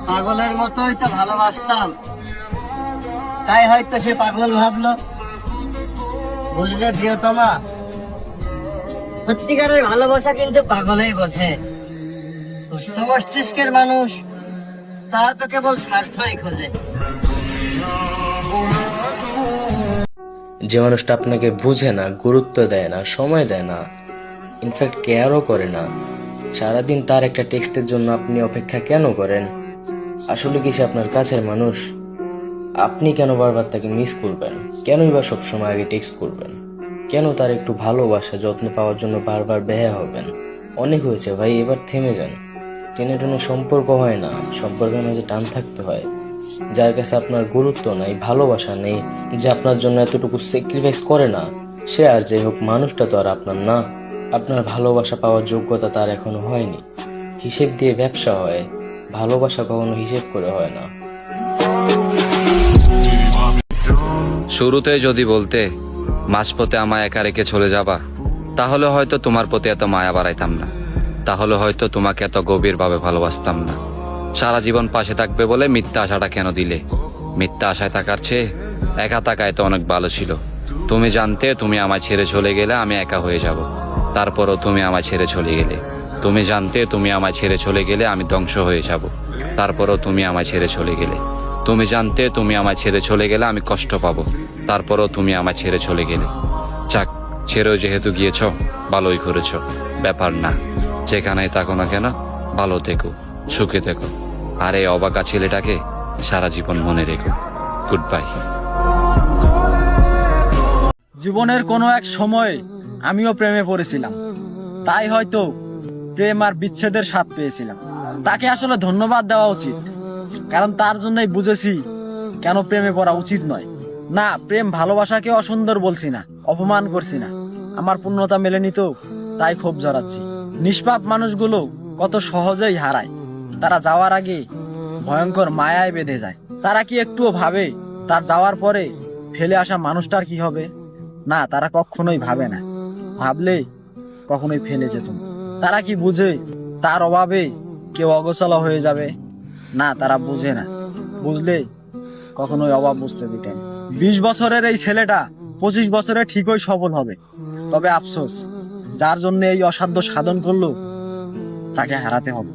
পাগলের মতোই তো ভালোবাসতাম, তাই হয়তো সে পাগল ভাবলো। বুঝলে প্রিয়তমা, সত্যিকারের ভালোবাসা কিন্তু পাগলেই বোঝে। সুস্থ মস্তিষ্কের মানুষ তারা তো কেবল স্বার্থই খোঁজে। যে মানুষটা আপনাকে বুঝে না, গুরুত্ব দেয় না, সময় দেয় না, ইনফ্যাক্ট কেয়ারও করে না, সারাদিন তার একটা টেক্সটের জন্য আপনি অপেক্ষা কেন করেন? আসলে কি সে আপনার কাছের মানুষ? আপনি কেন বারবার তাকে মিস করবেন? কেনই বা সবসময় আগে টেক্সট করবেন? কেন তার একটু ভালোবাসা যত্ন পাওয়ার জন্য বারবার ব্যয় হবেন? অনেক হয়েছে ভাই, এবার থেমে যান। টেনে টেনে সম্পর্ক হয় না, সম্পর্কের মাঝে টান থাকতে হয়। যার কাছে আপনার গুরুত্ব নাই, ভালোবাসা নেই, যে আপনার জন্য এতটুকু স্যাক্রিফাইস করে না, সে আর যে হোক, মানুষটা তো আর আপনার না। আপনার ভালোবাসা পাওয়ার যোগ্যতা তার এখনো হয়নি। হিসেব দিয়ে ব্যবসা হয়, ভালোবাসা কখনো হিসেব করে হয় না। শুরুতে যদি বলতে মাঝপথে আমায় একা রেখে চলে যাবা, তাহলে হয়তো তোমার প্রতি এত মায়া বাড়াইতাম না, তাহলে হয়তো তোমাকে এত গভীরভাবে ভালোবাসতাম না। সারা জীবন পাশে থাকবে বলে মিথ্যা আশাটা কেন দিলে? মিথ্যা আশায় থাকার চেয়ে একা থাকায় তো অনেক ভালো ছিল। তুমি জানতে তুমি আমায় ছেড়ে চলে গেলে আমি একা হয়ে যাব, তারপরও তুমি আমায় ছেড়ে চলে গেলে। তুমি জানতে তুমি আমায় ছেড়ে চলে গেলে আমি ধ্বংস হয়ে যাব, তারপরও তুমি আমায় ছেড়ে চলে গেলে। তুমি জানতে তুমি আমায় ছেড়ে চলে গেলে আমি কষ্ট পাবো, তারপরও তুমি আমায় ছেড়ে চলে গেলে। যাক, ছেড়েও যেহেতু গিয়েছ, ভালোই করেছ, ব্যাপার না। যেখানেই থাকো না কেন, ভালো থেকো, সুখে থেকো, আর এই অবাকা ছেলেটাকে সারা জীবন মনে রেখো। Good bye. জীবনের কোনো এক সময়ে আমিও প্রেমে পড়েছিলাম, তাই হয়তো প্রেম আর বিচ্ছেদের স্বাদ পেয়েছিলাম। তাকে আসলে ধন্যবাদ দেওয়া উচিত, কারণ তার জন্যই বুঝেছি কেন প্রেমে পড়া উচিত নয়। না, প্রেম ভালোবাসাকে অসুন্দর বলছি না, অপমান করছি না। আমার পূর্ণতা মেলেনি তো, তাই ক্ষোভ জড়াচ্ছি। নিষ্পাপ মানুষগুলো কত সহজেই হারায়, তারা যাওয়ার আগে ভয়ঙ্কর মায়ায় বেঁধে যায়। তারা কি একটুও ভাবে তার যাওয়ার পরে ফেলে আসা মানুষটার কি হবে? না, তারা কখনোই ভাবে না। ভাবলে কখনোই ফেলে যেত না। তারা কি বুঝে তার অভাবে কেউ অগোছালো হয়ে যাবে? না, তারা বুঝে না। বুঝলে কখনোই অভাব বুঝতে দিতেন। 20 বছরের এই ছেলেটা 25 বছরে ঠিকই সফল হবে, তবে আফসোস, যার জন্য এই অসাধ্য সাধন করলো তাকে হারাতে হবে।